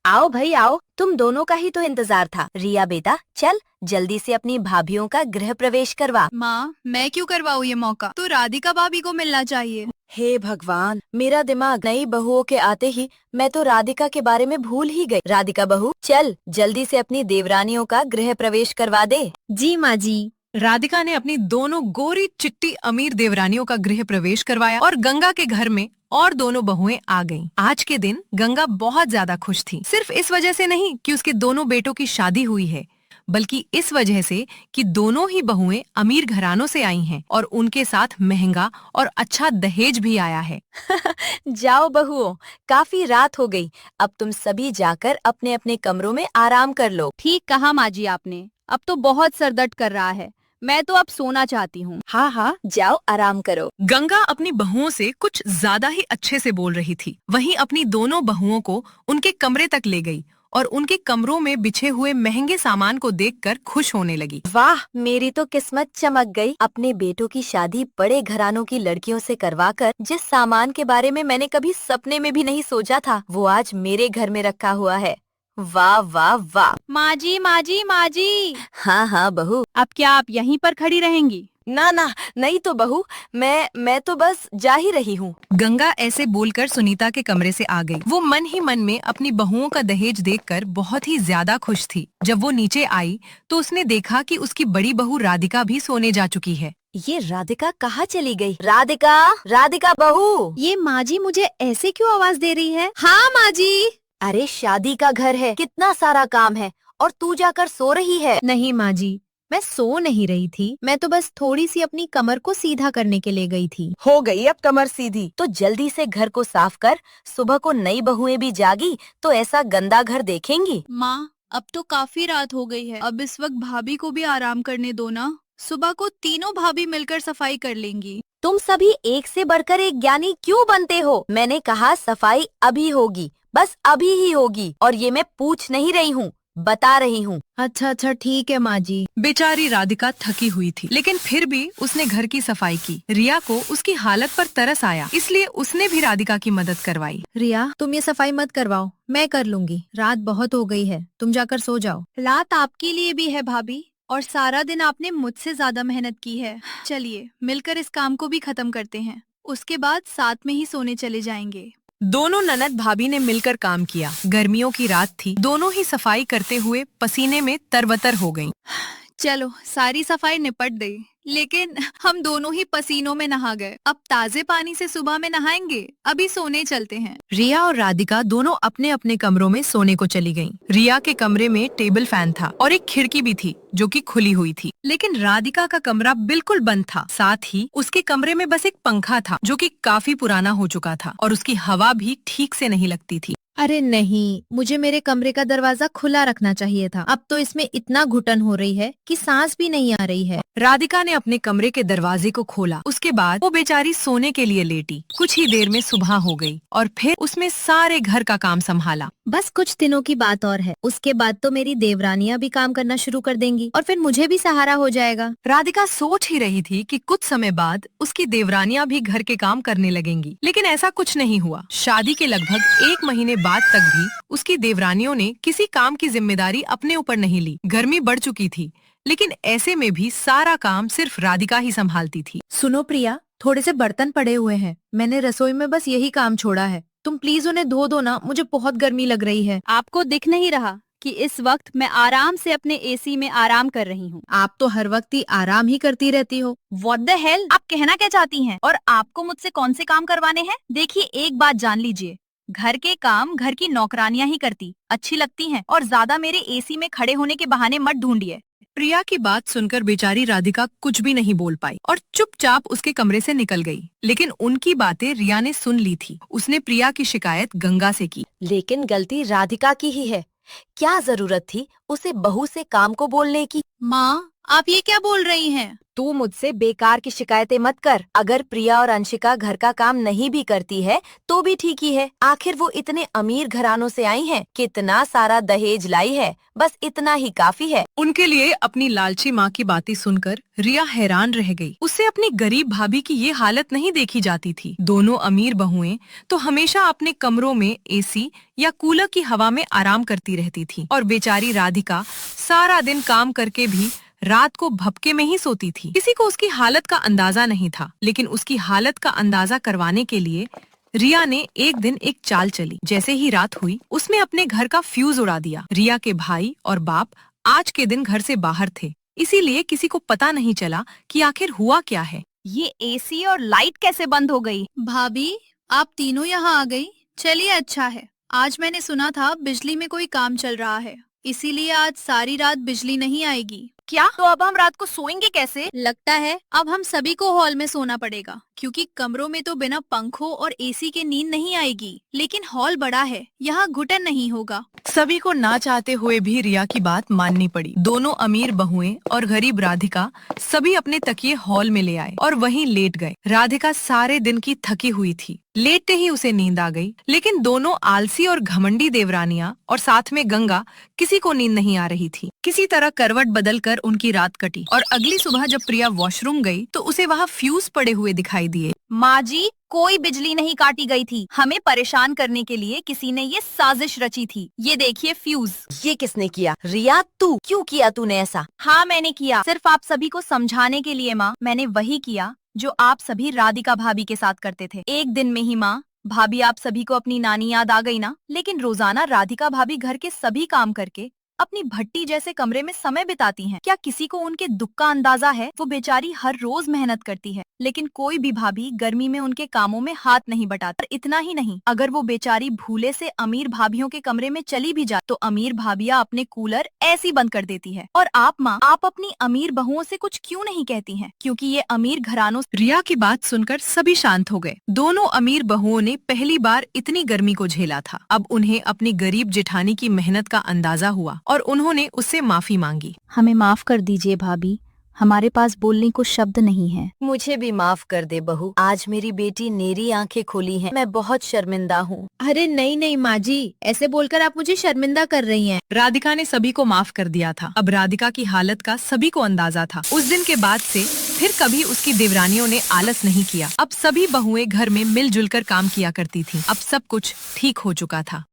आओ भाई आओ, तुम दोनों का ही तो इंतजार था। रिया बेटा चल जल्दी से अपनी भाभीियों का गृह प्रवेश करवा। माँ, मैं क्यों करवाऊँ ये मौका? तो राधिका भाभी को मिलना चाहिए। हे भगवान, मेरा दिमाग नई बहुओं के आते ही मैं तो राधिका के बारे में भूल ही गई। राधिका बहू चल जल्दी से अपनी देवरानियों का गृह प्रवेश करवा दे। जी माँ जी। राधिका ने अपनी दोनों गोरी चिट्टी अमीर देवरानियों का गृह प्रवेश करवाया और गंगा के घर में और दोनों बहुएं आ गईं। आज के दिन गंगा बहुत ज्यादा खुश थी, सिर्फ इस वजह से नहीं कि उसके दोनों बेटों की शादी हुई है, बल्कि इस वजह से कि दोनों ही बहुएं अमीर घरानों से आई हैं और उनके साथ महंगा और अच्छा दहेज भी आया है। जाओ बहुओं, काफी रात हो गई, अब तुम सभी जाकर अपने अपने कमरों में आराम कर लो। ठीक कहा माँ जी आपने। अब तो बहुत सरदर्द कर रहा है, मैं तो अब सोना चाहती हूँ। हाँ हाँ जाओ आराम करो। गंगा अपनी बहुओं से कुछ ज्यादा ही अच्छे से बोल रही थी। वहीं अपनी दोनों बहुओं को उनके कमरे तक ले गई और उनके कमरों में बिछे हुए महंगे सामान को देखकर खुश होने लगी। वाह, मेरी तो किस्मत चमक गई। अपने बेटों की शादी बड़े घरानों की लड़कियों से करवाकर जिस सामान के बारे में मैंने कभी सपने में भी नहीं सोचा था, वो आज मेरे घर में रखा हुआ है। वाह वाह वाह। माँ जी, माँ जी, माँ जी। हाँ हाँ बहू। अब क्या आप यहीं पर खड़ी रहेंगी? ना ना, नहीं तो बहू, मैं तो बस जा ही रही हूँ। गंगा ऐसे बोलकर सुनीता के कमरे से आ गई। वो मन ही मन में अपनी बहुओं का दहेज देखकर बहुत ही ज्यादा खुश थी। जब वो नीचे आई तो उसने देखा कि उसकी बड़ी बहू राधिका भी सोने जा चुकी है। ये राधिका कहाँ चली गई? राधिका, राधिका बहू। ये माँ जी मुझे ऐसे क्यों आवाज दे रही है? हाँ माँ जी। अरे शादी का घर है, कितना सारा काम है और तू जाकर सो रही है। नहीं माँ जी, मैं सो नहीं रही थी, मैं तो बस थोड़ी सी अपनी कमर को सीधा करने के लिए गई थी। हो गई अब कमर सीधी तो जल्दी से घर को साफ कर। सुबह को नई बहुएं भी जागी तो ऐसा गंदा घर देखेंगी। माँ, अब तो काफी रात हो गई है, अब इस वक्त भाभी को भी आराम करने दो ना। सुबह को तीनों भाभी मिलकर सफाई कर लेंगी। तुम सभी एक से बढ़कर एक ज्ञानी क्यों बनते हो? मैंने कहा सफाई अभी होगी, बस अभी ही होगी, और ये मैं पूछ नहीं रही हूँ, बता रही हूँ। अच्छा अच्छा ठीक है माँ जी। बेचारी राधिका थकी हुई थी, लेकिन फिर भी उसने घर की सफाई की। रिया को उसकी हालत पर तरस आया, इसलिए उसने भी राधिका की मदद करवाई। रिया, तुम ये सफाई मत करवाओ, मैं कर लूंगी। रात बहुत हो गई है, तुम जाकर सो जाओ। रात आपके लिए भी है भाभी, और सारा दिन आपने मुझसे ज्यादा मेहनत की है। चलिए मिलकर इस काम को भी खत्म करते हैं, उसके बाद साथ में ही सोने चले जाएंगे। दोनों ननद भाभी ने मिलकर काम किया। गर्मियों की रात थी, दोनों ही सफाई करते हुए पसीने में तरबतर हो गईं। चलो सारी सफाई निपट गई, लेकिन हम दोनों ही पसीनों में नहा गए। अब ताजे पानी से सुबह में नहाएंगे, अभी सोने चलते हैं। रिया और राधिका दोनों अपने अपने कमरों में सोने को चली गईं। रिया के कमरे में टेबल फैन था और एक खिड़की भी थी जो कि खुली हुई थी, लेकिन राधिका का कमरा बिल्कुल बंद था। साथ ही उसके कमरे में बस एक पंखा था जो कि काफी पुराना हो चुका था और उसकी हवा भी ठीक से नहीं लगती थी। अरे नहीं, मुझे मेरे कमरे का दरवाजा खुला रखना चाहिए था। अब तो इसमें इतना घुटन हो रही है कि सांस भी नहीं आ रही है। राधिका ने अपने कमरे के दरवाजे को खोला। उसके बाद वो बेचारी सोने के लिए लेटी। कुछ ही देर में सुबह हो गई और फिर उसमें सारे घर का काम संभाला। बस कुछ दिनों की बात और है, उसके बाद तो मेरी देवरानियां भी काम करना शुरू कर देंगी और फिर मुझे भी सहारा हो जाएगा। राधिका सोच ही रही थी कि कुछ समय बाद उसकी देवरानियां भी घर के काम करने लगेंगी, लेकिन ऐसा कुछ नहीं हुआ। शादी के लगभग 1 महीने बाद तक भी उसकी देवरानियों ने किसी काम की जिम्मेदारी अपने ऊपर नहीं ली। गर्मी बढ़ चुकी थी, लेकिन ऐसे में भी सारा काम सिर्फ राधिका ही संभालती थी। सुनो प्रिया, थोड़े से बर्तन पड़े हुए हैं, मैंने रसोई में बस यही काम छोड़ा है, तुम प्लीज उन्हें धो दो ना, मुझे बहुत गर्मी लग रही है। आपको दिख नहीं रहा कि इस वक्त मैं आराम से अपने एसी में आराम कर रही हूँ? आप तो हर वक्त ही आराम ही करती रहती हो। What the hell? आप कहना क्या चाहती हैं? और आपको मुझसे कौन से काम करवाने हैं? देखिए एक बात जान लीजिए, घर के काम घर की नौकरानियां ही करती अच्छी लगती हैं, और ज्यादा मेरे एसी में खड़े होने के बहाने मत ढूंढिए। प्रिया की बात सुनकर बेचारी राधिका कुछ भी नहीं बोल पाई और चुपचाप उसके कमरे से निकल गई। लेकिन उनकी बातें रिया ने सुन ली थी। उसने प्रिया की शिकायत गंगा से की। लेकिन गलती राधिका की ही है, क्या जरूरत थी उसे बहू से काम को बोलने की? माँ, आप ये क्या बोल रही हैं? तू मुझसे बेकार की शिकायतें मत कर। अगर प्रिया और अंशिका घर का काम नहीं भी करती है तो भी ठीक ही है। आखिर वो इतने अमीर घरानों से आई हैं, कितना सारा दहेज लाई है, बस इतना ही काफी है। उनके लिए अपनी लालची माँ की बातें सुनकर रिया हैरान रह गई। उससे अपनी गरीब भाभी की ये हालत नहीं देखी जाती थी। दोनों अमीर बहुएं तो हमेशा अपने कमरों में एसी या कूलर की हवा में आराम करती रहती थी और बेचारी राधिका सारा दिन काम करके भी रात को भपके में ही सोती थी। किसी को उसकी हालत का अंदाजा नहीं था, लेकिन उसकी हालत का अंदाजा करवाने के लिए रिया ने एक दिन एक चाल चली। जैसे ही रात हुई, उसने अपने घर का फ्यूज उड़ा दिया। रिया के भाई और बाप आज के दिन घर से बाहर थे, इसीलिए किसी को पता नहीं चला कि आखिर हुआ क्या है। ये एसी और लाइट कैसे बंद हो गई? भाभी, आप तीनों यहाँ आ गई। चलिए अच्छा है। आज मैंने सुना था बिजली में कोई काम चल रहा है, इसीलिए आज सारी रात बिजली नहीं आएगी। क्या? तो अब हम रात को सोएंगे कैसे? लगता है अब हम सभी को हॉल में सोना पड़ेगा, क्योंकि कमरों में तो बिना पंखों और एसी के नींद नहीं आएगी। लेकिन हॉल बड़ा है, यहाँ घुटन नहीं होगा। सभी को ना चाहते हुए भी रिया की बात माननी पड़ी। दोनों अमीर बहुएं और गरीब राधिका सभी अपने तकिए हॉल में ले आए और वहीं लेट गए। राधिका सारे दिन की थकी हुई थी, लेटते ही उसे नींद आ गई। लेकिन दोनों आलसी और घमंडी देवरानियां और साथ में गंगा, किसी को नींद नहीं आ रही थी। किसी तरह करवट बदलकर उनकी रात कटी और अगली सुबह जब प्रिया वॉशरूम गई तो उसे वहाँ फ्यूज पड़े हुए दिखाई दिए। माँ जी, कोई बिजली नहीं काटी गई थी। हमें परेशान करने के लिए किसी ने ये साजिश रची थी। ये देखिए फ्यूज। ये किसने किया? रिया, तू क्यों किया तूने ऐसा? हाँ मैंने किया, सिर्फ आप सभी को समझाने के लिए माँ। मैंने वही किया जो आप सभी राधिका भाभी के साथ करते थे। एक दिन में ही माँ, भाभी आप सभी को अपनी नानी याद आ गई ना? लेकिन रोजाना राधिका भाभी घर के सभी काम करके अपनी भट्टी जैसे कमरे में समय बिताती हैं। क्या किसी को उनके दुख का अंदाजा है? वो बेचारी हर रोज मेहनत करती है, लेकिन कोई भी भाभी गर्मी में उनके कामों में हाथ नहीं बटाती। और इतना ही नहीं, अगर वो बेचारी भूले से अमीर भाभियों के कमरे में चली भी जाए तो अमीर भाभियां अपने कूलर ऐसी बंद कर देती है। और आप माँ, आप अपनी अमीर बहुओं से कुछ क्यों नहीं कहती हैं? क्योंकि ये अमीर घरानों। रिया की बात सुनकर सभी शांत हो गए। दोनों अमीर बहुओं ने पहली बार इतनी गर्मी को झेला था। अब उन्हें अपनी गरीब जेठानी की मेहनत का अंदाजा हुआ और उन्होंने उससे माफी मांगी। हमें माफ कर दीजिए भाभी, हमारे पास बोलने को शब्द नहीं है। मुझे भी माफ कर दे बहू, आज मेरी बेटी मेरी आंखें खोली हैं। मैं बहुत शर्मिंदा हूँ। अरे नहीं नहीं माँ जी, ऐसे बोलकर आप मुझे शर्मिंदा कर रही हैं। राधिका ने सभी को माफ कर दिया था। अब राधिका की हालत का सभी को अंदाजा था। उस दिन के बाद से फिर कभी उसकी देवरानियों ने आलस नहीं किया। अब सभी बहुएं घर में मिलजुल कर काम किया करती थीं। अब सब कुछ ठीक हो चुका था।